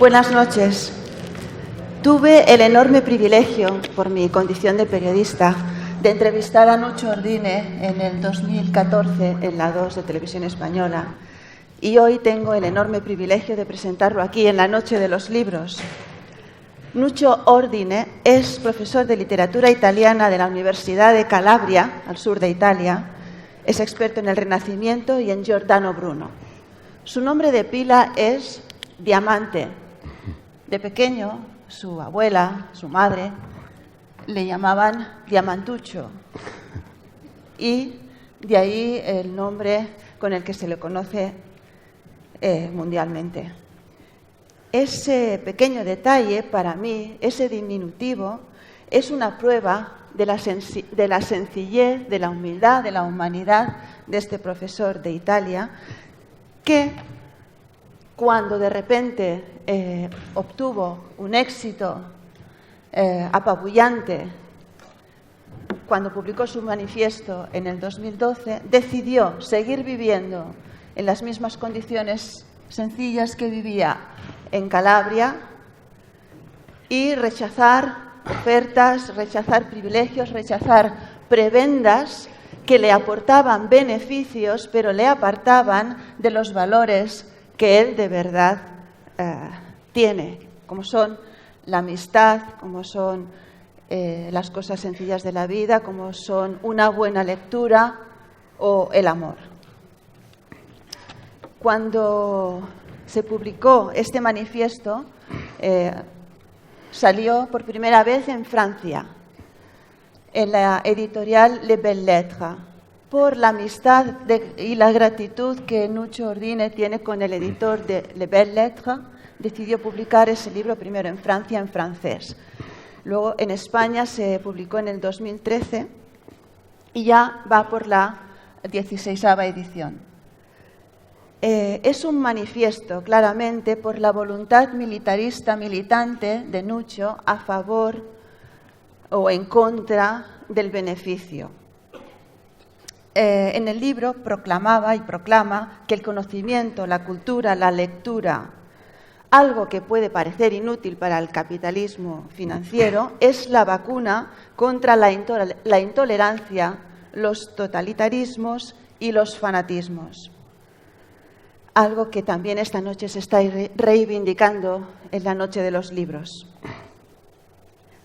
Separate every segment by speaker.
Speaker 1: Buenas noches. Tuve el enorme privilegio, por mi condición de periodista, de entrevistar a Nucho Ordine en el 2014 en la 2 de Televisión Española. Y hoy tengo el enorme privilegio de presentarlo aquí en la Noche de los Libros. Nucho Ordine es profesor de literatura italiana de la Universidad de Calabria, al sur de Italia. Es experto en el Renacimiento y en Giordano Bruno. Su nombre de pila es Diamante. De pequeño, su abuela, su madre, le llamaban Diamantuccio. Y de ahí el nombre con el que se le conoce mundialmente. Ese pequeño detalle, para mí, ese diminutivo, es una prueba de la sencillez, de la humildad, de la humanidad de este profesor de Italia, que cuando de repente obtuvo un éxito apabullante, cuando publicó su manifiesto en el 2012, decidió seguir viviendo en las mismas condiciones sencillas que vivía en Calabria y rechazar ofertas, rechazar privilegios, rechazar prebendas que le aportaban beneficios, pero le apartaban de los valores que él de verdad tiene, como son la amistad, como son las cosas sencillas de la vida, como son una buena lectura o el amor. Cuando se publicó este manifiesto, salió por primera vez en Francia, en la editorial Les Belles Lettres, por la amistad y la gratitud que Nucho Ordine tiene con el editor de Les Belles Lettres. Decidió publicar ese libro primero en Francia, en francés. Luego en España se publicó en el 2013 y ya va por la 16ª edición. Es un manifiesto, claramente, por la voluntad militarista militante de Nucho a favor o en contra del beneficio. En el libro proclamaba y proclama que el conocimiento, la cultura, la lectura, algo que puede parecer inútil para el capitalismo financiero, es la vacuna contra la intolerancia, los totalitarismos y los fanatismos. Algo que también esta noche se está reivindicando en la Noche de los Libros.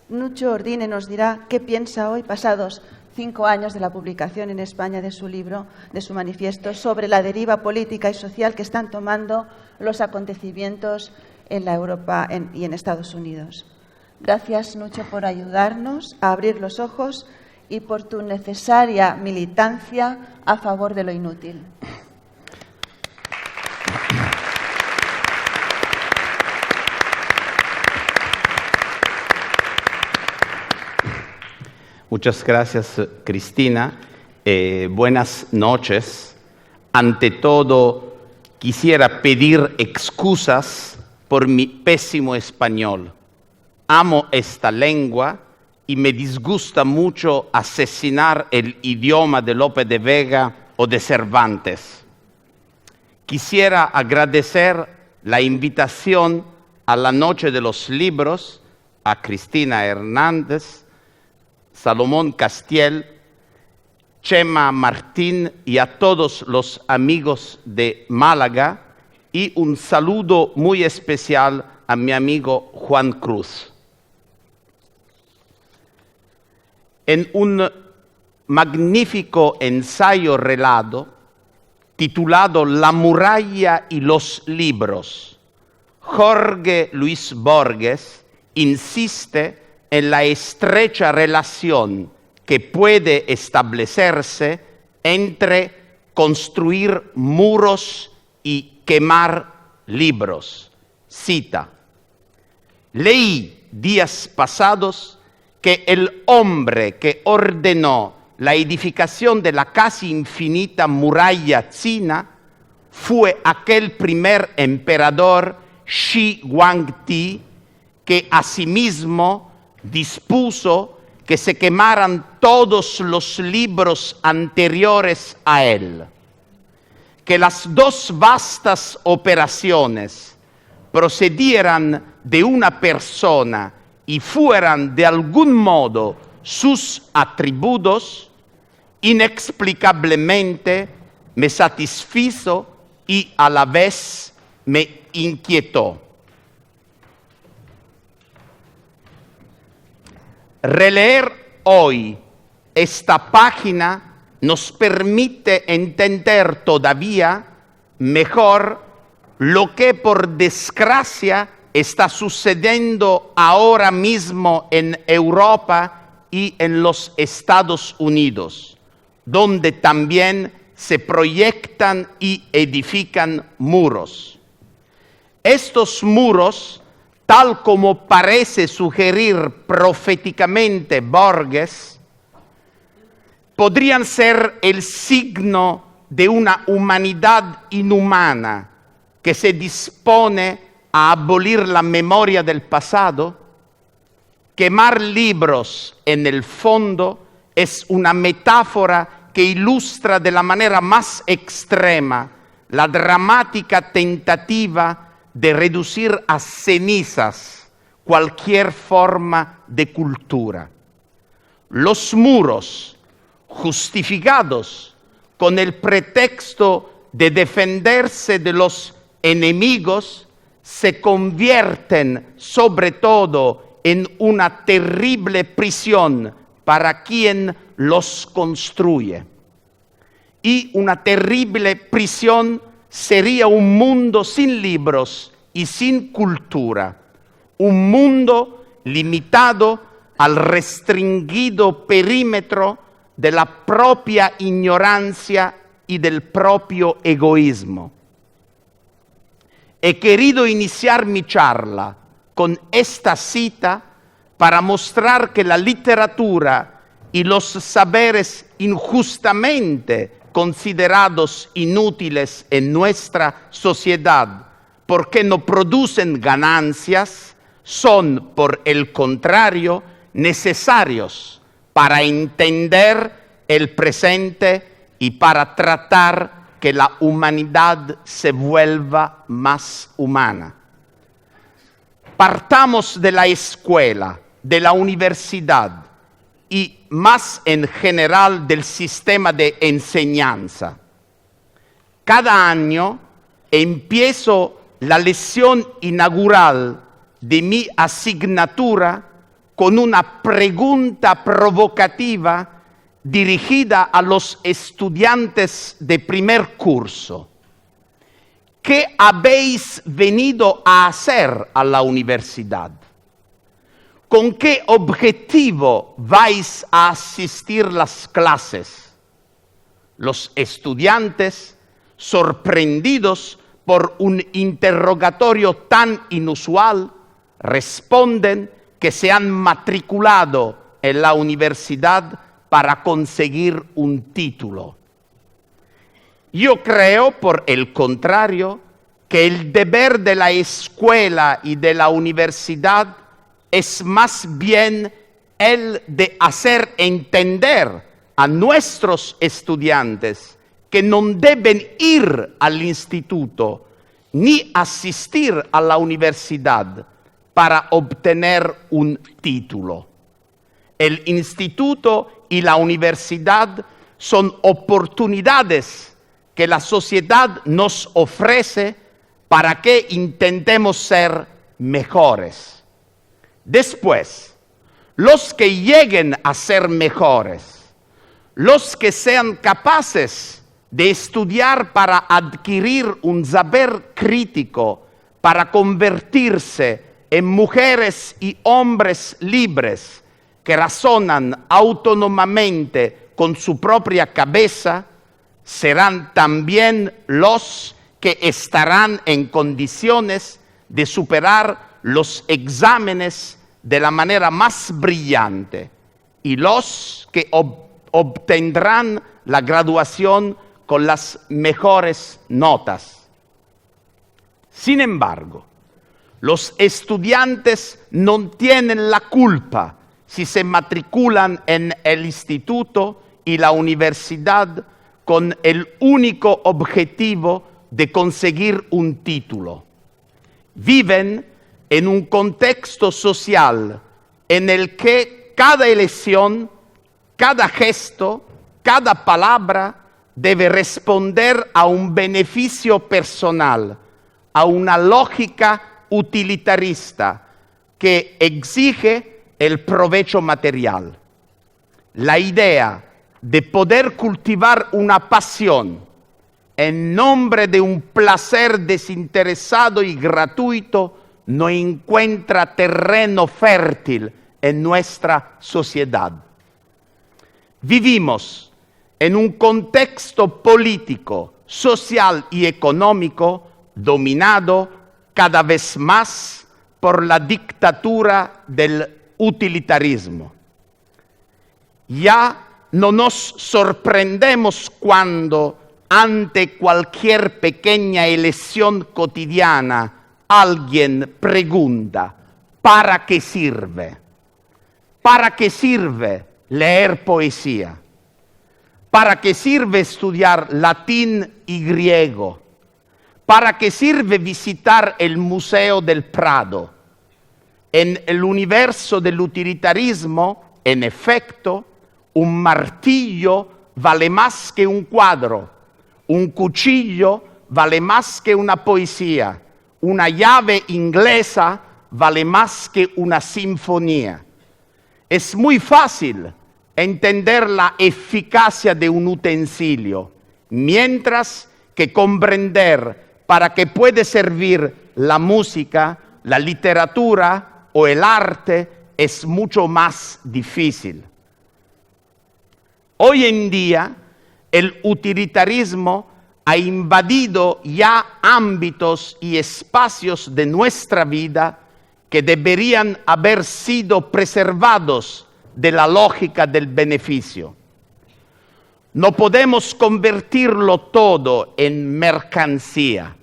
Speaker 1: Nucho Ordine nos dirá qué piensa hoy, pasados 5 años de la publicación en España de su libro, de su manifiesto, sobre la deriva política y social que están tomando los acontecimientos en la Europa y en Estados Unidos. Gracias, Nucho, por ayudarnos a abrir los ojos y por tu necesaria militancia a favor de lo inútil.
Speaker 2: Muchas gracias, Cristina. Buenas noches. Ante todo, quisiera pedir excusas por mi pésimo español. Amo esta lengua y me disgusta mucho asesinar el idioma de Lope de Vega o de Cervantes. Quisiera agradecer la invitación a la Noche de los Libros a Cristina Hernández, Salomón Castiel, Chema Martín y a todos los amigos de Málaga, y un saludo muy especial a mi amigo Juan Cruz. En un magnífico ensayo relado titulado La muralla y los libros, Jorge Luis Borges insiste en la estrecha relación que puede establecerse entre construir muros y quemar libros. Cita: leí días pasados que el hombre que ordenó la edificación de la casi infinita muralla china fue aquel primer emperador Shi Huangdi, que asimismo dispuso que se quemaran todos los libros anteriores a él. Que las dos vastas operaciones, procedieran de una persona y fueran de algún modo sus atributos, inexplicablemente me satisfizo y a la vez me inquietó. Releer hoy esta página nos permite entender todavía mejor lo que por desgracia está sucediendo ahora mismo en Europa y en los Estados Unidos, donde también se proyectan y edifican muros. Estos muros, tal como parece sugerir proféticamente Borges, podrían ser el signo de una humanidad inhumana que se dispone a abolir la memoria del pasado. Quemar libros, en el fondo, es una metáfora que ilustra de la manera más extrema la dramática tentativa de reducir a cenizas cualquier forma de cultura. Los muros, justificados con el pretexto de defenderse de los enemigos, se convierten sobre todo en una terrible prisión para quien los construye. Y una terrible prisión sería un mundo sin libros y sin cultura, un mundo limitado al restringido perímetro de la propia ignorancia y del propio egoísmo. He querido iniciar mi charla con esta cita para mostrar que la literatura y los saberes injustamente considerados inútiles en nuestra sociedad porque no producen ganancias, son, por el contrario, necesarios para entender el presente y para tratar que la humanidad se vuelva más humana. Partamos de la escuela, de la universidad y más en general del sistema de enseñanza. Cada año empiezo la lección inaugural de mi asignatura con una pregunta provocativa dirigida a los estudiantes de primer curso. ¿Qué habéis venido a hacer a la universidad? ¿Con qué objetivo vais a asistir las clases? Los estudiantes, sorprendidos por un interrogatorio tan inusual, responden que se han matriculado en la universidad para conseguir un título. Yo creo, por el contrario, que el deber de la escuela y de la universidad es más bien el de hacer entender a nuestros estudiantes que no deben ir al instituto ni asistir a la universidad para obtener un título. El instituto y la universidad son oportunidades que la sociedad nos ofrece para que intentemos ser mejores. Después, los que lleguen a ser mejores, los que sean capaces de estudiar para adquirir un saber crítico, para convertirse en mujeres y hombres libres que razonan autónomamente con su propia cabeza, serán también los que estarán en condiciones de superar los exámenes de la manera más brillante y los que obtendrán la graduación con las mejores notas. Sin embargo, los estudiantes no tienen la culpa si se matriculan en el instituto y la universidad con el único objetivo de conseguir un título. viven en un contexto social en el que cada elección, cada gesto, cada palabra debe responder a un beneficio personal, a una lógica utilitarista que exige el provecho material. La idea de poder cultivar una pasión en nombre de un placer desinteresado y gratuito no encuentra terreno fértil en nuestra sociedad. Vivimos en un contexto político, social y económico dominado cada vez más por la dictadura del utilitarismo. Ya no nos sorprendemos cuando, ante cualquier pequeña elección cotidiana, alguien pregunta: ¿para qué sirve? ¿Para qué sirve leer poesía? ¿Para qué sirve estudiar latín y griego? ¿Para qué sirve visitar el Museo del Prado? En el universo del utilitarismo, en efecto, un martillo vale más que un cuadro, un cuchillo vale más que una poesía, una llave inglesa vale más que una sinfonía. Es muy fácil entender la eficacia de un utensilio, mientras que comprender para qué puede servir la música, la literatura o el arte es mucho más difícil. Hoy en día, el utilitarismo ha invadido ya ámbitos y espacios de nuestra vida que deberían haber sido preservados de la lógica del beneficio. No podemos convertirlo todo en mercancía.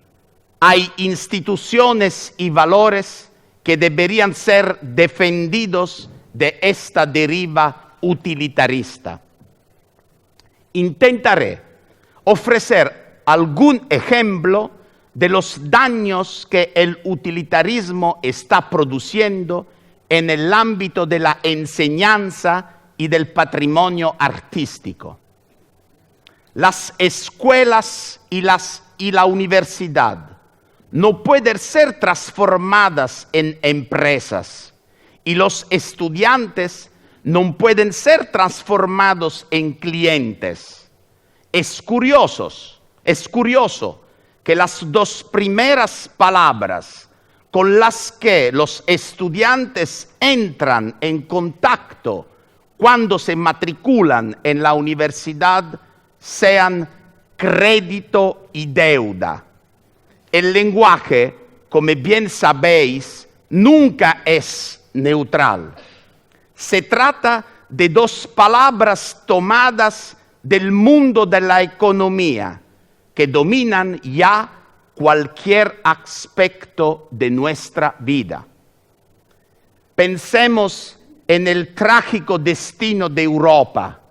Speaker 2: Hay instituciones y valores que deberían ser defendidos de esta deriva utilitarista. Intentaré ofrecer algún ejemplo de los daños que el utilitarismo está produciendo en el ámbito de la enseñanza y del patrimonio artístico. Las escuelas y la universidad no pueden ser transformadas en empresas y los estudiantes no pueden ser transformados en clientes. Es curioso que las dos primeras palabras con las que los estudiantes entran en contacto cuando se matriculan en la universidad sean crédito y deuda. El lenguaje, como bien sabéis, nunca es neutral. Se trata de dos palabras tomadas del mundo de la economía que dominan ya cualquier aspecto de nuestra vida. Pensemos en el trágico destino de Europa.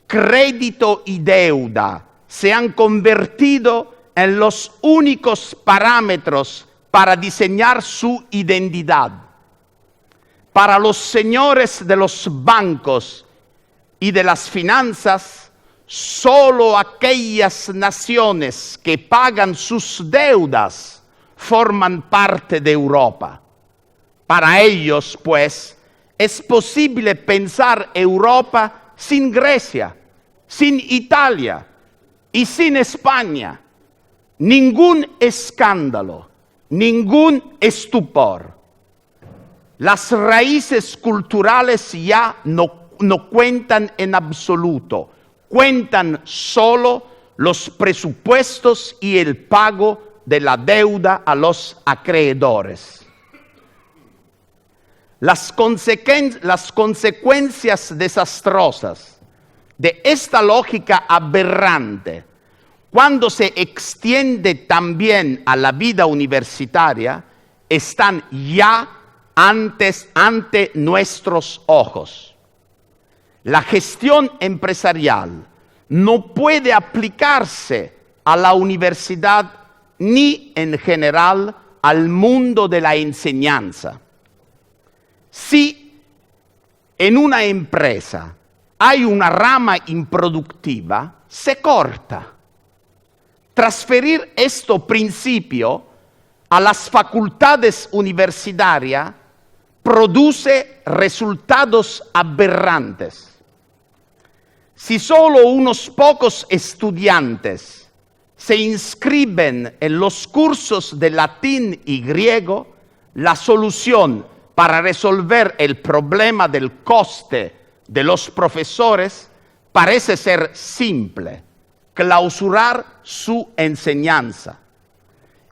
Speaker 2: Crédito y deuda se han convertido en los únicos parámetros para diseñar su identidad. Para los señores de los bancos y de las finanzas, solo aquellas naciones que pagan sus deudas forman parte de Europa. Para ellos, pues, es posible pensar Europa sin Grecia, sin Italia y sin España. Ningún escándalo, ningún estupor. Las raíces culturales ya no cuentan en absoluto. Cuentan solo los presupuestos y el pago de la deuda a los acreedores. Las consecuencias desastrosas de esta lógica aberrante, cuando se extiende también a la vida universitaria, están ya ante nuestros ojos. La gestión empresarial no puede aplicarse a la universidad ni en general al mundo de la enseñanza. Si en una empresa hay una rama improductiva, se corta. Transferir este principio a las facultades universitarias produce resultados aberrantes. Si solo unos pocos estudiantes se inscriben en los cursos de latín y griego, la solución para resolver el problema del coste de los profesores parece ser simple: clausurar su enseñanza.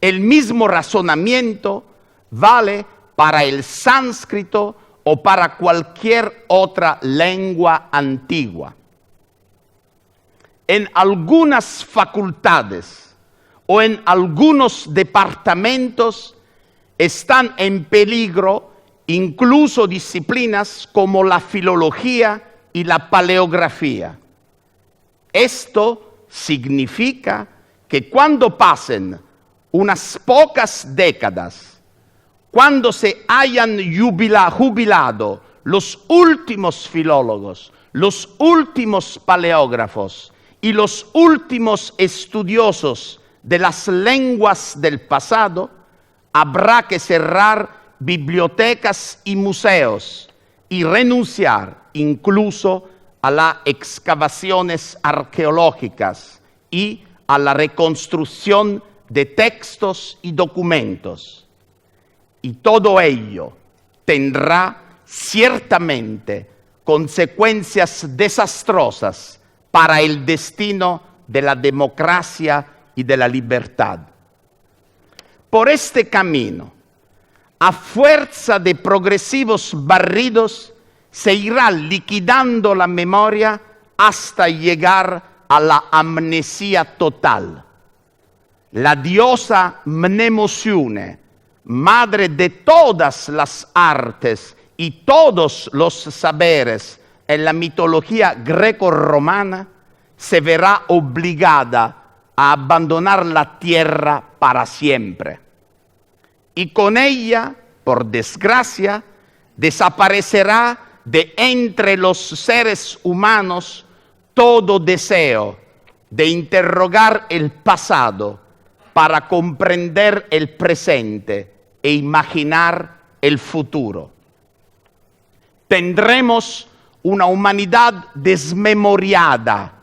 Speaker 2: El mismo razonamiento vale para el sánscrito o para cualquier otra lengua antigua. En algunas facultades o en algunos departamentos están en peligro incluso disciplinas como la filología y la paleografía. Esto significa que cuando pasen unas pocas décadas, cuando se hayan jubilado los últimos filólogos, los últimos paleógrafos y los últimos estudiosos de las lenguas del pasado, habrá que cerrar bibliotecas y museos y renunciar incluso a las excavaciones arqueológicas y a la reconstrucción de textos y documentos. Y todo ello tendrá ciertamente consecuencias desastrosas para el destino de la democracia y de la libertad. Por este camino, a fuerza de progresivos barridos, se irá liquidando la memoria hasta llegar a la amnesia total. La diosa Mnemosiune, madre de todas las artes y todos los saberes en la mitología greco-romana, se verá obligada a abandonar la tierra para siempre. Y con ella, por desgracia, desaparecerá de entre los seres humanos todo deseo de interrogar el pasado para comprender el presente e imaginar el futuro. Tendremos una humanidad desmemoriada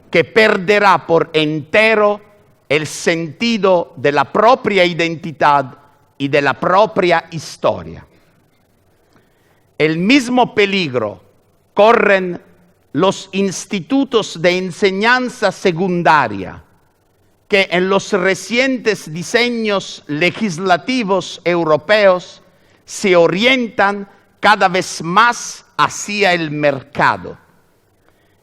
Speaker 2: que perderá por entero el sentido de la propia identidad y de la propia historia. El mismo peligro corren los institutos de enseñanza secundaria, que en los recientes diseños legislativos europeos se orientan cada vez más hacia el mercado.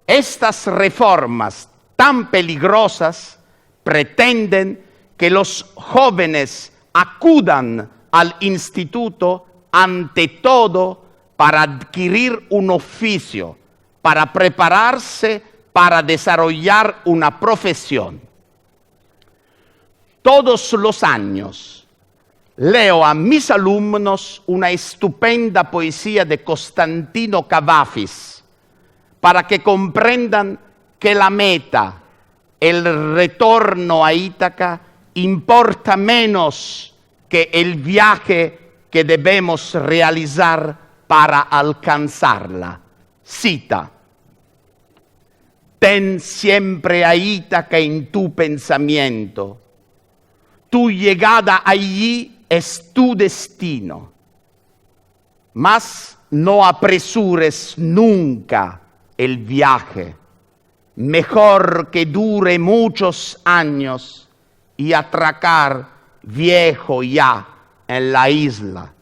Speaker 2: Estas reformas tan peligrosas pretenden que los jóvenes acudan al instituto ante todo para adquirir un oficio, para prepararse para desarrollar una profesión. Todos los años leo a mis alumnos una estupenda poesía de Costantino Cavafis para que comprendan que la meta, el retorno a Ítaca, importa menos que el viaje que debemos realizar para alcanzarla. Cita: ten siempre a Ítaca en tu pensamiento. Tu llegada allí es tu destino. Mas no apresures nunca el viaje. Mejor que dure muchos años y atracar viejo ya en la isla,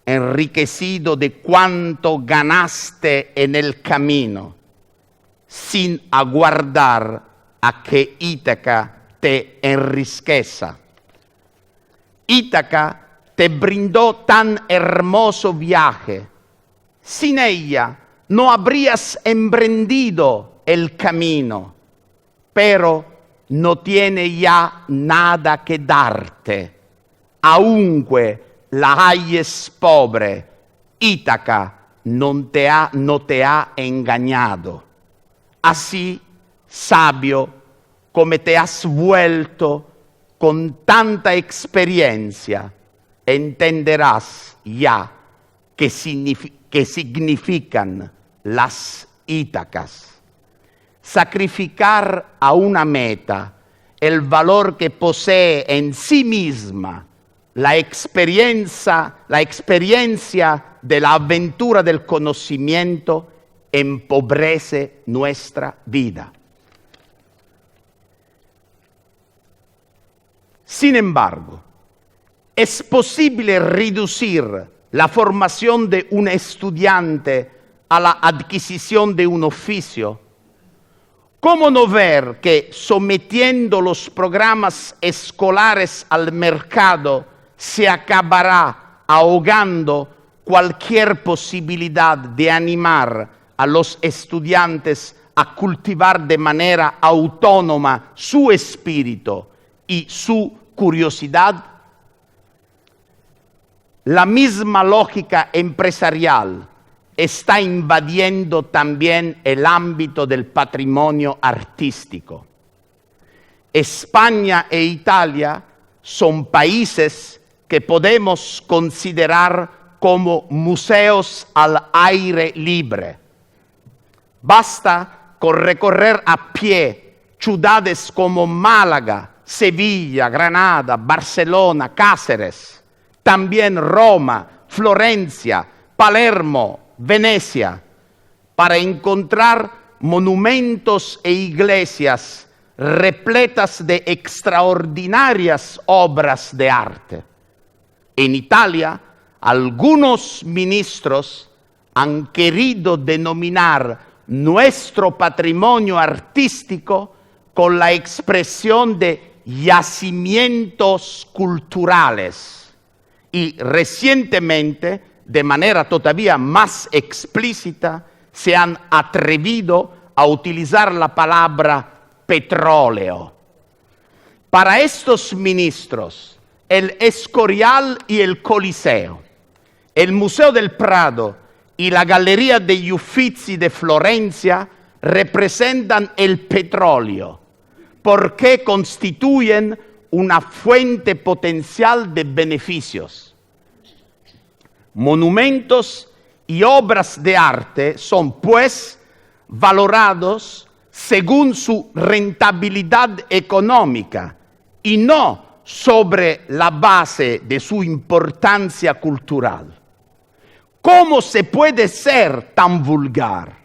Speaker 2: enriquecido de cuanto ganaste en el camino, sin aguardar a que Ítaca te enriquezca. Ítaca te brindó tan hermoso viaje. Sin ella no habrías emprendido el camino, pero no tiene ya nada que darte. aunque la hayas pobre, Ítaca no te ha engañado. Así, sabio, como te has vuelto con tanta experiencia, entenderás ya qué significan las Ítacas. Sacrificar a una meta el valor que posee en sí misma, la experiencia de la aventura del conocimiento, empobrece nuestra vida. Sin embargo, es posible reducir la formación de un estudiante a la adquisición de un oficio. ¿Cómo no ver que sometiendo los programas escolares al mercado se acabará ahogando cualquier posibilidad de animar a los estudiantes a cultivar de manera autónoma su espíritu y su curiosidad? La misma lógica empresarial está invadiendo también el ámbito del patrimonio artístico. España e Italia son países que podemos considerar como museos al aire libre. Basta con recorrer a pie ciudades como Málaga, Sevilla, Granada, Barcelona, Cáceres, también Roma, Florencia, Palermo, Venecia, para encontrar monumentos e iglesias repletas de extraordinarias obras de arte. En Italia, algunos ministros han querido denominar nuestro patrimonio artístico con la expresión de yacimientos culturales y recientemente, de manera todavía más explícita, se han atrevido a utilizar la palabra petróleo. Para estos ministros, el Escorial y el Coliseo, el Museo del Prado y la Galleria degli Uffizi de Florencia representan el petróleo, porque constituyen una fuente potencial de beneficios. Monumentos y obras de arte son, pues, valorados según su rentabilidad económica y no sobre la base de su importancia cultural. ¿Cómo se puede ser tan vulgar?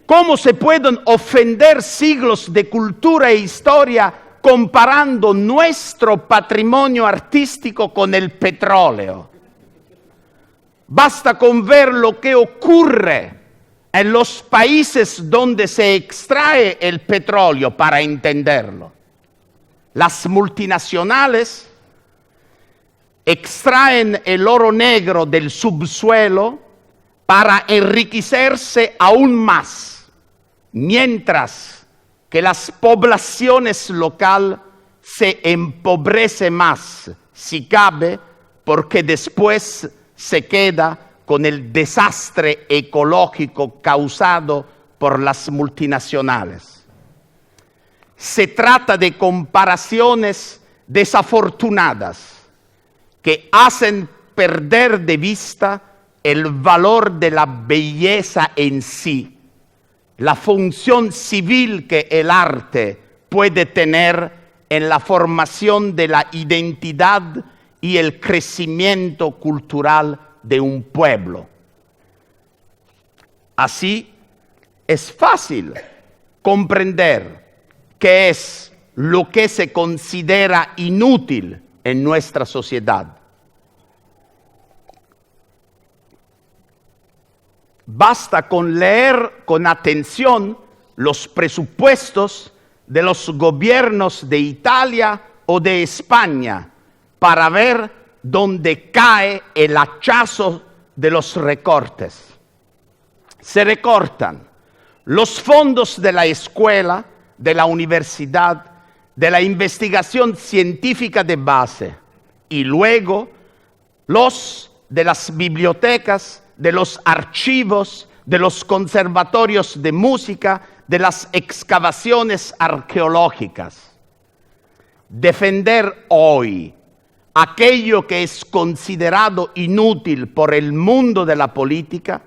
Speaker 2: ¿Cómo se pueden ofender siglos de cultura e historia comparando nuestro patrimonio artístico con el petróleo? Basta con ver lo que ocurre en los países donde se extrae el petróleo para entenderlo. Las multinacionales extraen el oro negro del subsuelo para enriquecerse aún más, mientras que las poblaciones locales se empobrecen más, si cabe, porque después se queda con el desastre ecológico causado por las multinacionales. Se trata de comparaciones desafortunadas que hacen perder de vista el valor de la belleza en sí, la función civil que el arte puede tener en la formación de la identidad y el crecimiento cultural de un pueblo. Así, es fácil comprender qué es lo que se considera inútil en nuestra sociedad. Basta con leer con atención los presupuestos de los gobiernos de Italia o de España para ver dónde cae el hachazo de los recortes. Se recortan los fondos de la escuela, de la universidad, de la investigación científica de base y luego los de las bibliotecas, de los archivos, de los conservatorios de música, de las excavaciones arqueológicas. Defender hoy aquello que es considerado inútil por el mundo de la política,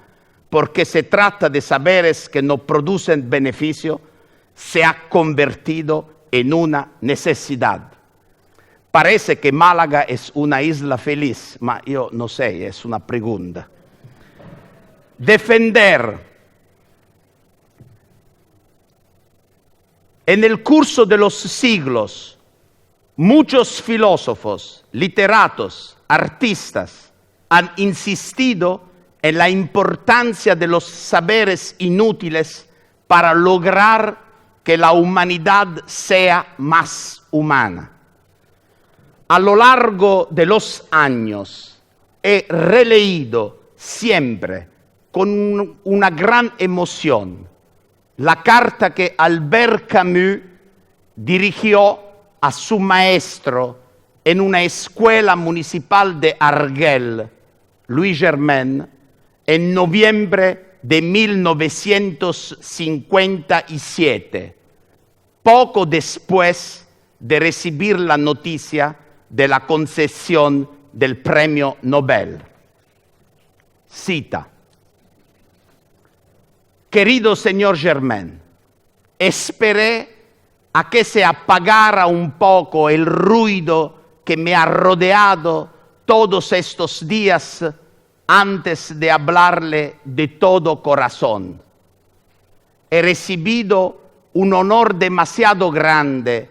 Speaker 2: porque se trata de saberes que no producen beneficio, se ha convertido en una necesidad. Parece que Málaga es una isla feliz, ma yo no sé, es una pregunta. Defender. En el curso de los siglos, muchos filósofos, literatos, artistas han insistido en la importancia de los saberes inútiles para lograr que la humanidad sea más humana. A lo largo de los años he releído siempre con una gran emoción la carta que Albert Camus dirigió a su maestro en una escuela municipal de Argel, Louis Germain, en noviembre de 1957, poco después de recibir la noticia de la concesión del Premio Nobel. Cita: querido señor Germain, esperé a que se apagara un poco el ruido que me ha rodeado todos estos días antes de hablarle de todo corazón. He recibido un honor demasiado grande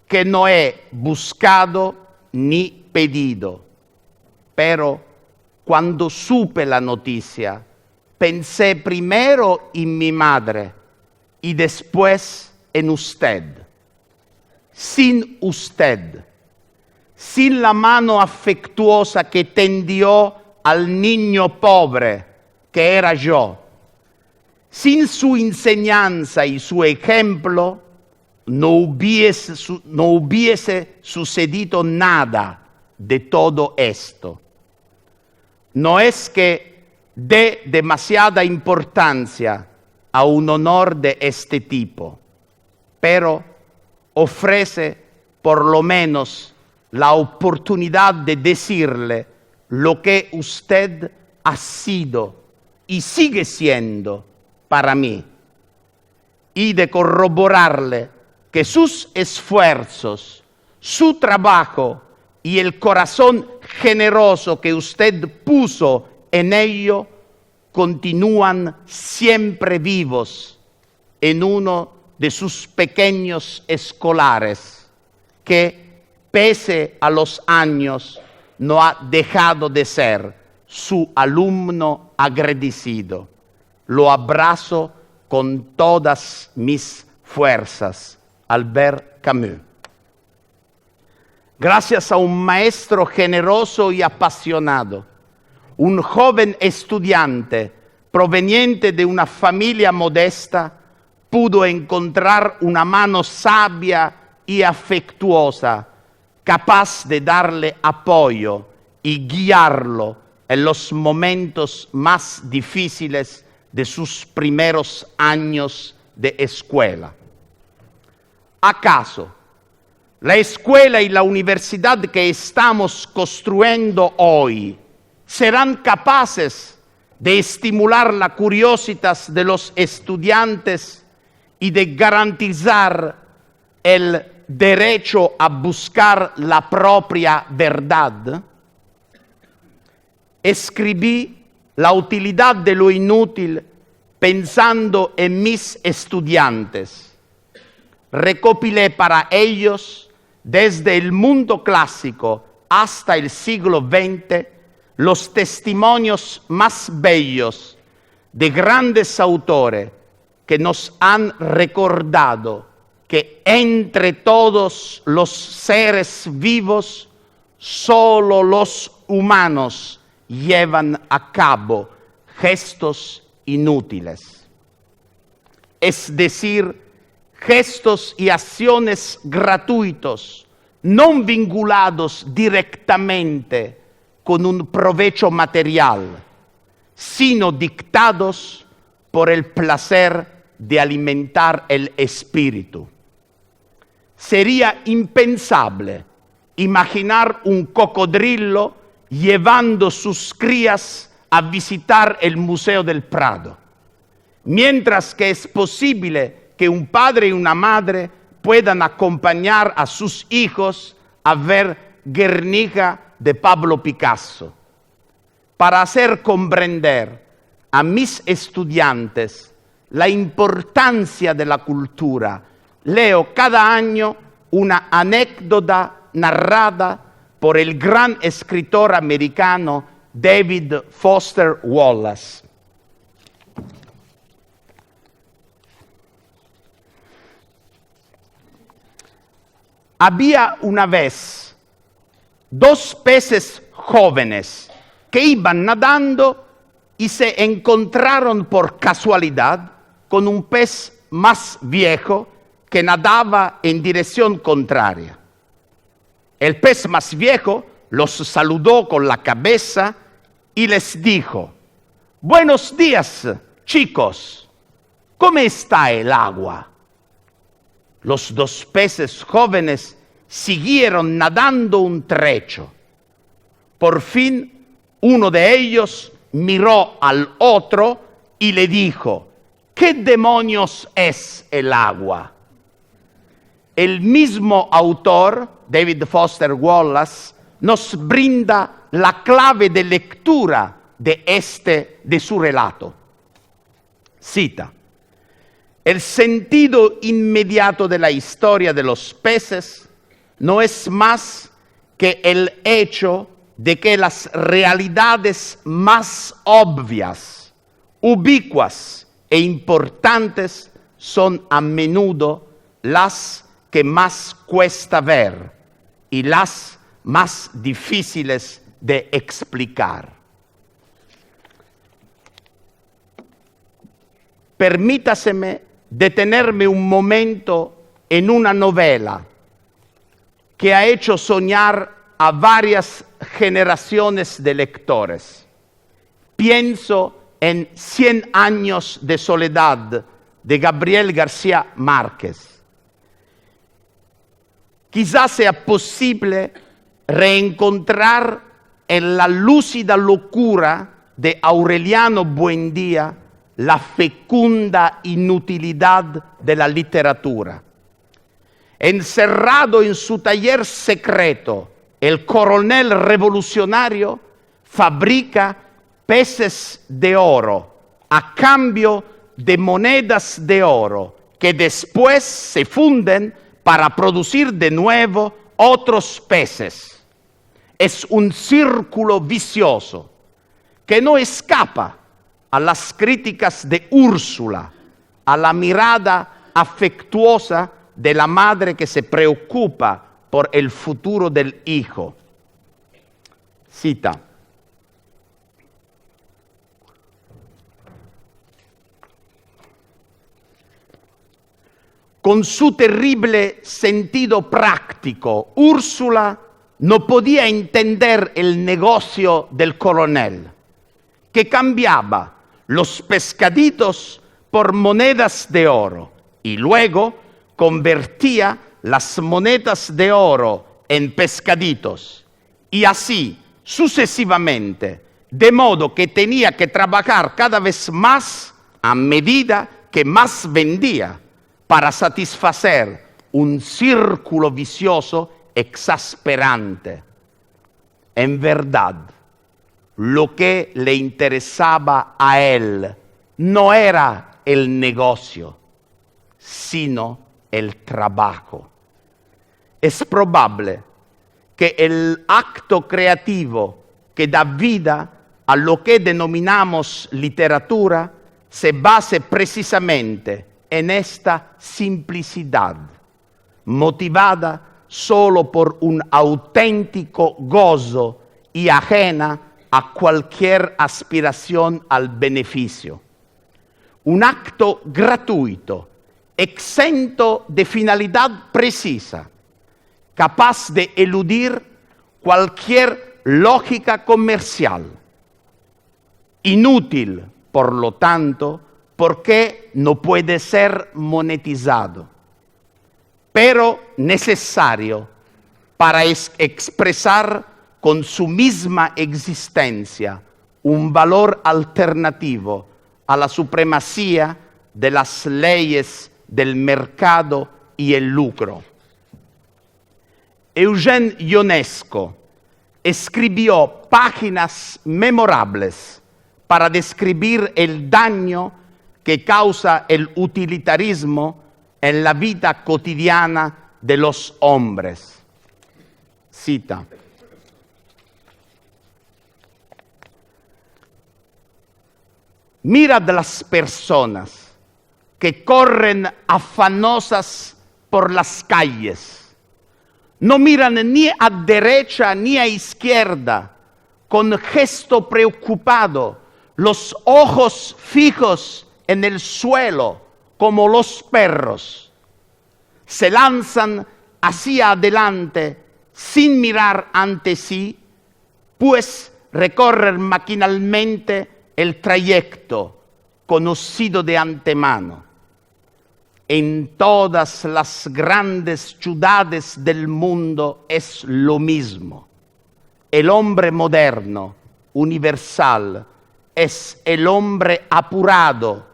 Speaker 2: que no he buscado ni pedido. Pero cuando supe la noticia, pensé primero en mi madre y después en usted. Sin usted, sin la mano afectuosa que tendió al niño pobre que era yo, sin su enseñanza y su ejemplo, no hubiese sucedido nada de todo esto. No es que dé demasiada importancia a un honor de este tipo, pero ofrece por lo menos la oportunidad de decirle lo que usted ha sido y sigue siendo para mí, y de corroborarle que sus esfuerzos, su trabajo y el corazón generoso que usted puso en ello continúan siempre vivos en uno de sus pequeños escolares, que pese a los años no ha dejado de ser su alumno agradecido. Lo abrazo con todas mis fuerzas. Albert Camus. Gracias a un maestro generoso y apasionado, un joven estudiante proveniente de una familia modesta pudo encontrar una mano sabia y afectuosa, capaz de darle apoyo y guiarlo en los momentos más difíciles de sus primeros años de escuela. ¿Acaso la escuela y la universidad que estamos construyendo hoy serán capaces de estimular la curiosidad de los estudiantes y de garantizar el derecho a buscar la propia verdad? Escribí la utilidad de lo inútil pensando en mis estudiantes. Recopilé para ellos, desde el mundo clásico hasta el siglo XX, los testimonios más bellos de grandes autores que nos han recordado que entre todos los seres vivos, solo los humanos llevan a cabo gestos inútiles. Es decir, gestos y acciones gratuitos, non vinculados directamente con un provecho material, sino dictados por el placer de alimentar el espíritu. Sería impensable imaginar un cocodrilo llevando sus crías a visitar el Museo del Prado, mientras que es posible que un padre y una madre puedan acompañar a sus hijos a ver Guernica de Pablo Picasso. Para hacer comprender a mis estudiantes la importancia de la cultura, leo cada año una anécdota narrada por el gran escritor americano David Foster Wallace. Había una vez 2 peces jóvenes que iban nadando y se encontraron por casualidad con un pez más viejo que nadaba en dirección contraria. El pez más viejo los saludó con la cabeza y les dijo: «Buenos días, chicos, ¿cómo está el agua?». Los 2 peces jóvenes siguieron nadando un trecho. Por fin, uno de ellos miró al otro y le dijo: «¿Qué demonios es el agua?». El mismo autor, David Foster Wallace, nos brinda la clave de lectura de su relato. Cita: «El sentido inmediato de la historia de los peces no es más que el hecho de que las realidades más obvias, ubicuas e importantes son a menudo las que más cuesta ver y las más difíciles de explicar». Permítaseme detenerme un momento en una novela que ha hecho soñar a varias generaciones de lectores. Pienso en 100 años de soledad de Gabriel García Márquez. Quizás sea posible reencontrar en la lúcida locura de Aureliano Buendía la fecunda inutilidad de la literatura. Encerrado en su taller secreto, el coronel revolucionario fabrica peces de oro a cambio de monedas de oro que después se funden para producir de nuevo otros peces. Es un círculo vicioso que no escapa a las críticas de Úrsula, a la mirada afectuosa de la madre que se preocupa por el futuro del hijo. Cita: «Con su terrible sentido práctico, Úrsula no podía entender el negocio del coronel, que cambiaba los pescaditos por monedas de oro y luego convertía las monedas de oro en pescaditos, y así sucesivamente, de modo que tenía que trabajar cada vez más a medida que más vendía, para satisfacer un círculo vicioso exasperante. En verdad, lo que le interesaba a él no era el negocio, sino el trabajo. Es probable que el acto creativo que da vida a lo que denominamos literatura se base precisamente en esta simplicidad, motivada solo por un auténtico gozo y ajena a cualquier aspiración al beneficio. Un acto gratuito, exento de finalidad precisa, capaz de eludir cualquier lógica comercial. Inútil, por lo tanto, porque no puede ser monetizado, pero necesario para expresar con su misma existencia un valor alternativo a la supremacía de las leyes del mercado y el lucro. Eugene Ionesco escribió páginas memorables para describir el daño que causa el utilitarismo en la vida cotidiana de los hombres. Cita: mirad las personas que corren afanosas por las calles. No miran ni a derecha ni a izquierda, con gesto preocupado, los ojos fijos en el suelo como los perros. Se lanzan hacia adelante sin mirar ante sí, pues recorren maquinalmente el trayecto conocido de antemano. En todas las grandes ciudades del mundo es lo mismo. El hombre moderno, universal, es el hombre apurado,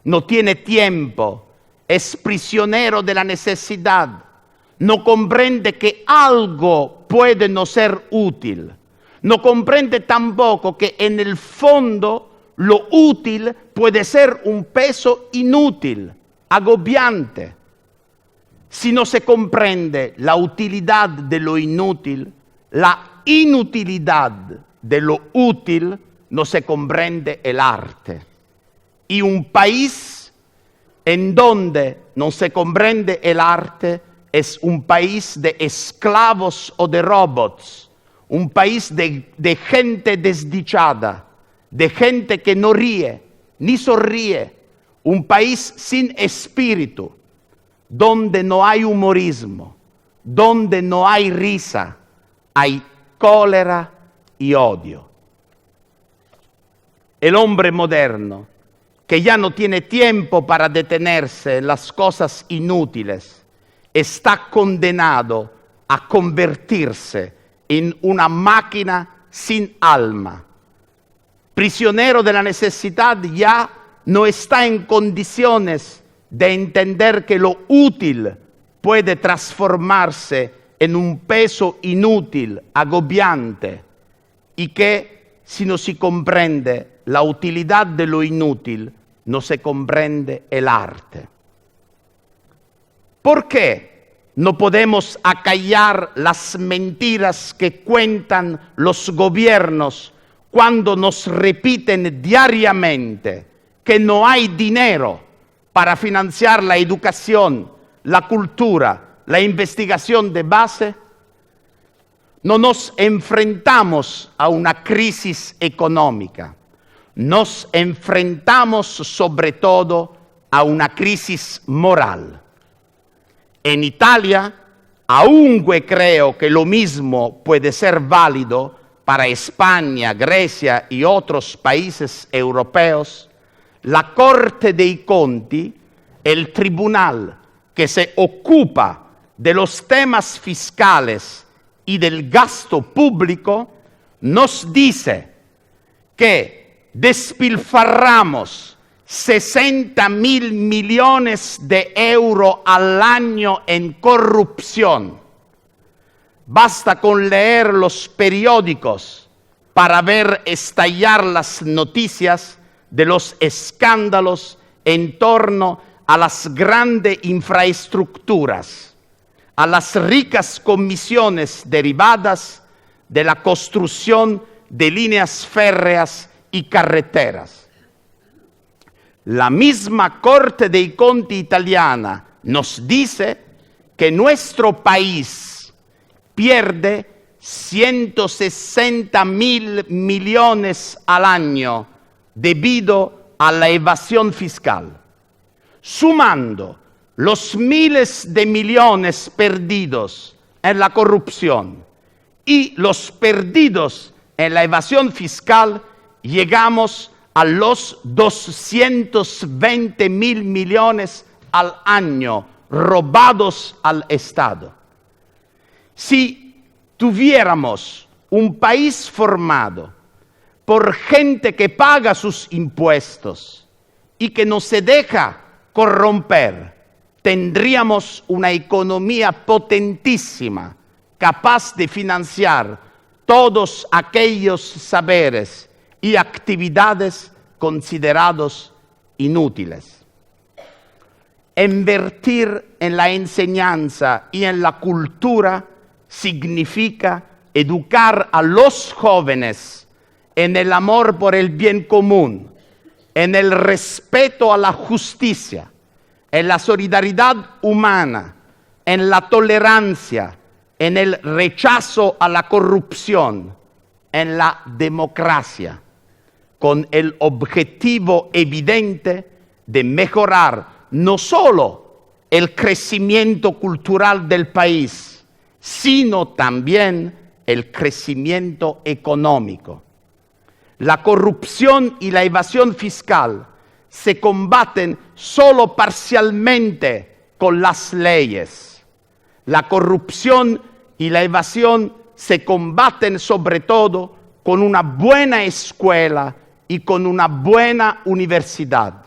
Speaker 2: no tiene tiempo, es prisionero de la necesidad, no comprende que algo puede no ser útil, no comprende tampoco que en el fondo lo útil puede ser un peso inútil, agobiante. Si no se comprende la utilidad de lo inútil, la inutilidad de lo útil, no se comprende el arte. Y un país en donde no se comprende el arte es un país de esclavos o de robots, un país de gente desdichada, de gente que no ríe ni sonríe, un país sin espíritu, donde no hay humorismo, donde no hay risa, hay cólera y odio. El hombre moderno, que ya no tiene tiempo para detenerse en las cosas inútiles, está condenado a convertirse en una máquina sin alma. Prisionero de la necesidad, ya no está en condiciones de entender que lo útil puede transformarse en un peso inútil, agobiante, y que si no se comprende la utilidad de lo inútil, no se comprende el arte. ¿Por qué no podemos acallar las mentiras que cuentan los gobiernos cuando nos repiten diariamente que no hay dinero para financiar la educación, la cultura, la investigación de base? No nos enfrentamos a una crisis económica, nos enfrentamos sobre todo a una crisis moral. En Italia, aunque creo que lo mismo puede ser válido para España, Grecia y otros países europeos, la Corte dei Conti, el tribunal que se ocupa de los temas fiscales y del gasto público, nos dice que despilfarramos 60.000 millones de euros al año en corrupción. Basta con leer los periódicos para ver estallar las noticias de los escándalos en torno a las grandes infraestructuras, a las ricas comisiones derivadas de la construcción de líneas férreas y carreteras. La misma Corte dei Conti italiana nos dice que nuestro país pierde 160.000 millones al año debido a la evasión fiscal. Sumando los miles de millones perdidos en la corrupción y los perdidos en la evasión fiscal, llegamos a los 220.000 millones al año robados al Estado. Si tuviéramos un país formado por gente que paga sus impuestos y que no se deja corromper, tendríamos una economía potentísima, capaz de financiar todos aquellos saberes y actividades considerados inútiles. Invertir en la enseñanza y en la cultura significa educar a los jóvenes en el amor por el bien común, en el respeto a la justicia, en la solidaridad humana, en la tolerancia, en el rechazo a la corrupción, en la democracia, con el objetivo evidente de mejorar no solo el crecimiento cultural del país, sino también el crecimiento económico. La corrupción y la evasión fiscal se combaten solo parcialmente con las leyes. La corrupción y la evasión se combaten sobre todo con una buena escuela y con una buena universidad,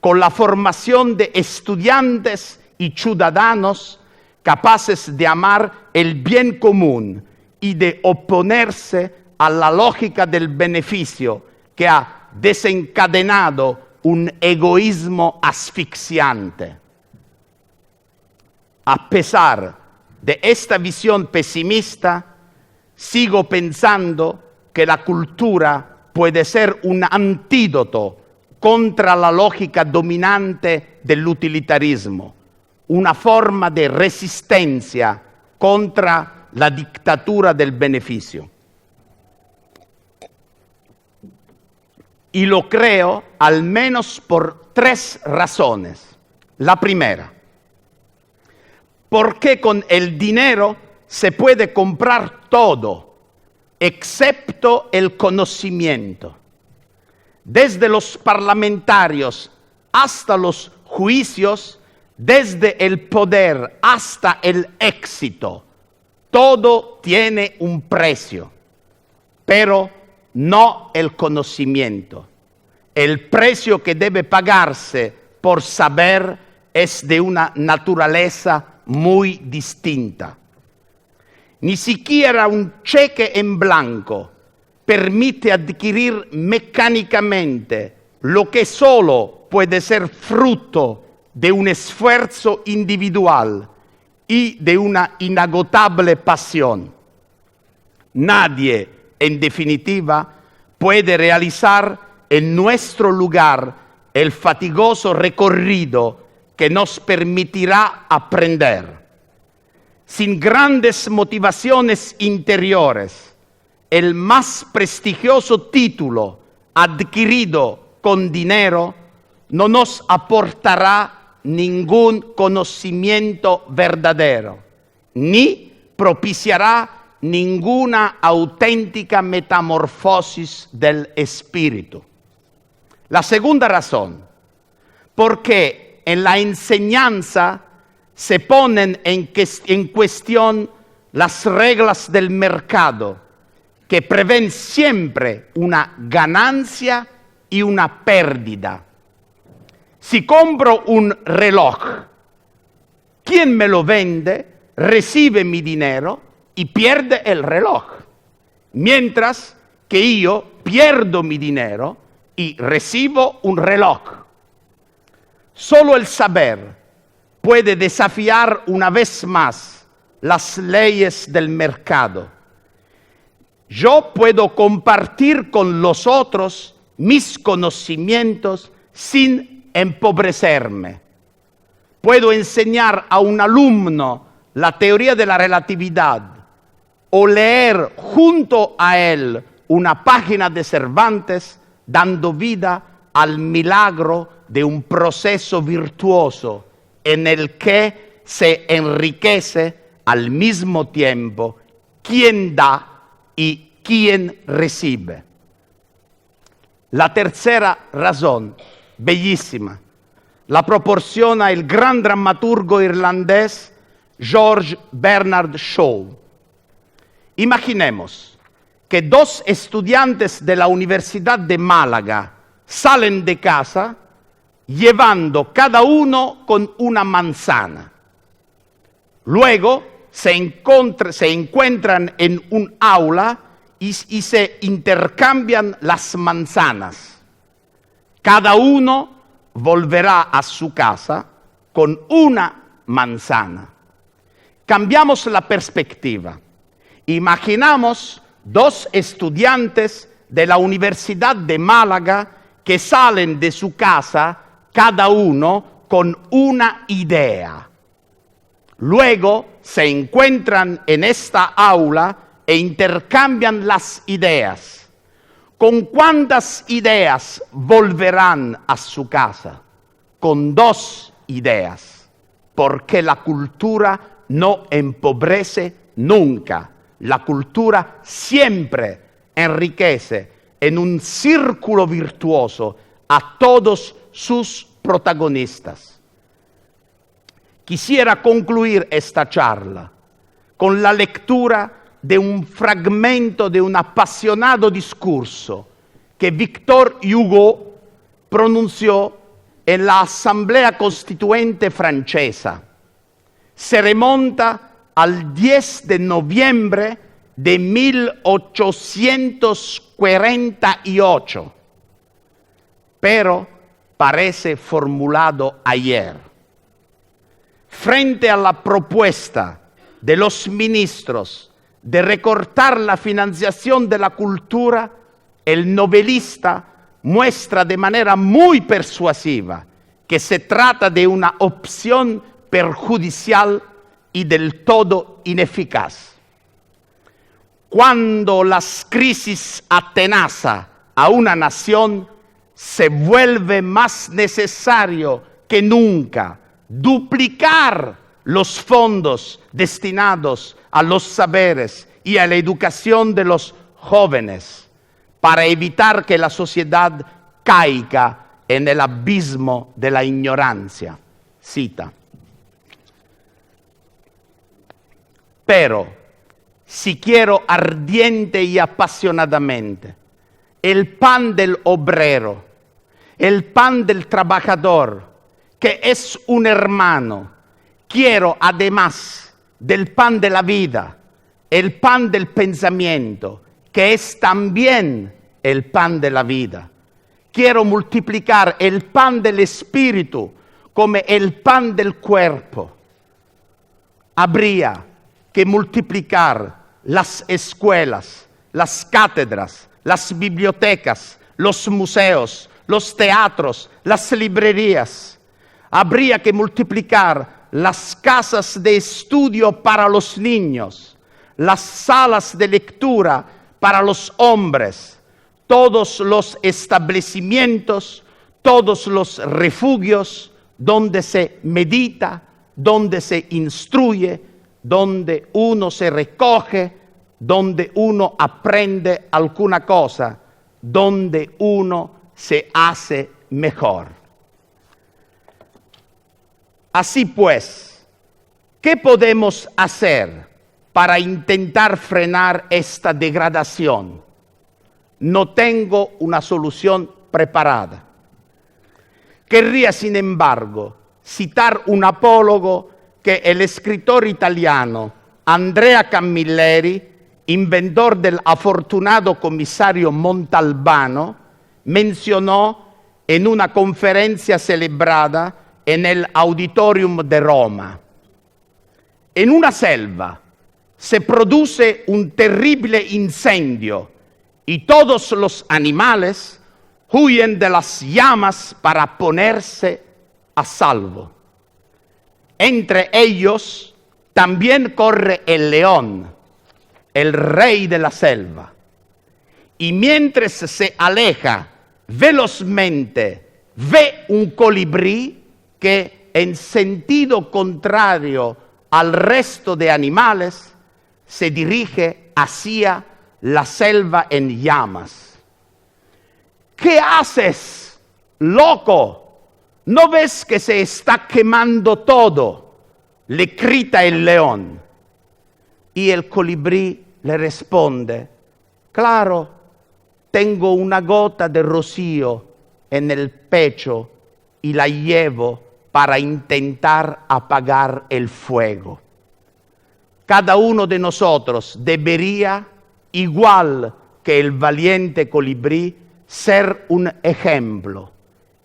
Speaker 2: con la formación de estudiantes y ciudadanos capaces de amar el bien común y de oponerse a la lógica del beneficio que ha desencadenado un egoísmo asfixiante. A pesar de esta visión pesimista, sigo pensando que la cultura puede ser un antídoto contra la lógica dominante del utilitarismo, una forma de resistencia contra la dictadura del beneficio. Y lo creo al menos por 3 razones. La primera, porque con el dinero se puede comprar todo, excepto el conocimiento. Desde los parlamentarios hasta los juicios, desde el poder hasta el éxito, todo tiene un precio, pero no el conocimiento. El precio que debe pagarse por saber es de una naturaleza muy distinta. Ni siquiera un cheque en blanco permite adquirir mecánicamente lo que solo puede ser fruto de un esfuerzo individual y de una inagotable pasión. Nadie, en definitiva, puede realizar en nuestro lugar el fatigoso recorrido que nos permitirá aprender. Sin grandes motivaciones interiores, el más prestigioso título adquirido con dinero no nos aportará ningún conocimiento verdadero, ni propiciará ninguna auténtica metamorfosis del espíritu. La segunda razón, porque en la enseñanza se ponen en cuestión las reglas del mercado, que prevén siempre una ganancia y una pérdida. Si compro un reloj, quien me lo vende recibe mi dinero y pierde el reloj, mientras que yo pierdo mi dinero y recibo un reloj. Solo el saber puede desafiar una vez más las leyes del mercado. Yo puedo compartir con los otros mis conocimientos sin empobrecerme. Puedo enseñar a un alumno la teoría de la relatividad o leer junto a él una página de Cervantes, dando vida al milagro de un proceso virtuoso en el que se enriquece al mismo tiempo quién da y quién recibe. La tercera razón, bellísima, la proporciona el gran dramaturgo irlandés George Bernard Shaw. Imaginemos que dos estudiantes de la Universidad de Málaga salen de casa llevando cada uno con una manzana. Luego se encuentran en un aula y se intercambian las manzanas. Cada uno volverá a su casa con una manzana. Cambiamos la perspectiva. Imaginamos dos estudiantes de la Universidad de Málaga que salen de su casa cada uno con una idea. Luego se encuentran en esta aula e intercambian las ideas. ¿Con cuántas ideas volverán a su casa? Con 2 ideas, porque la cultura no empobrece nunca. La cultura siempre enriquece en un círculo virtuoso a todos sus protagonistas. Quisiera concluir esta charla con la lectura de un fragmento de un apasionado discurso que Victor Hugo pronunció en la Asamblea Constituente francesa. Se remonta al 10 de noviembre de 1848, pero parece formulado ayer. Frente a la propuesta de los ministros de recortar la financiación de la cultura, el novelista muestra de manera muy persuasiva que se trata de una opción perjudicial y del todo ineficaz. Cuando las crisis atenazan a una nación, se vuelve más necesario que nunca duplicar los fondos destinados a los saberes y a la educación de los jóvenes para evitar que la sociedad caiga en el abismo de la ignorancia. Cita. Pero, si quiero ardiente y apasionadamente, el pan del obrero, el pan del trabajador, que es un hermano, quiero además del pan de la vida, el pan del pensamiento, que es también el pan de la vida. Quiero multiplicar el pan del espíritu como el pan del cuerpo. Habría que multiplicar las escuelas, las cátedras, las bibliotecas, los museos, los teatros, las librerías. Habría que multiplicar las casas de estudio para los niños, las salas de lectura para los hombres, todos los establecimientos, todos los refugios donde se medita, donde se instruye, donde uno se recoge, donde uno aprende alguna cosa, donde uno se hace mejor. Así pues, ¿qué podemos hacer para intentar frenar esta degradación? No tengo una solución preparada. Querría, sin embargo, citar un apólogo que el escritor italiano Andrea Camilleri, inventor del afortunado comisario Montalbano, mencionó en una conferencia celebrada en el Auditorium de Roma. En una selva se produce un terrible incendio y todos los animales huyen de las llamas para ponerse a salvo. Entre ellos también corre el león, el rey de la selva. Y mientras se aleja velozmente, ve un colibrí que en sentido contrario al resto de animales, se dirige hacia la selva en llamas. ¿Qué haces, loco? ¿No ves que se está quemando todo?, le grita el león. Y el colibrí le responde: claro, tengo una gota de rocío en el pecho y la llevo para intentar apagar el fuego. Cada uno de nosotros debería, igual que el valiente colibrí, ser un ejemplo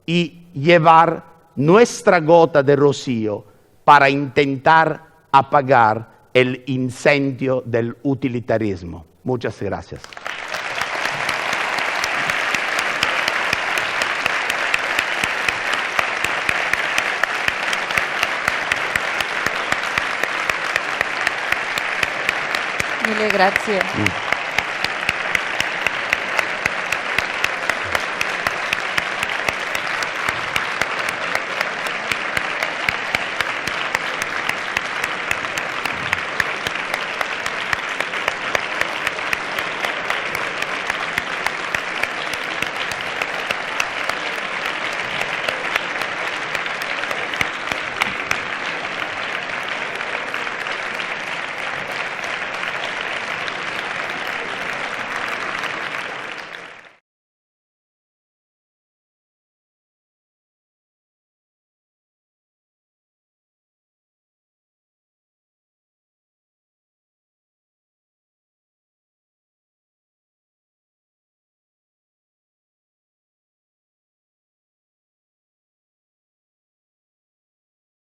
Speaker 2: y llevar nuestra gota de rocío para intentar apagar el incendio del utilitarismo. Muchas gracias.
Speaker 1: Mille grazie.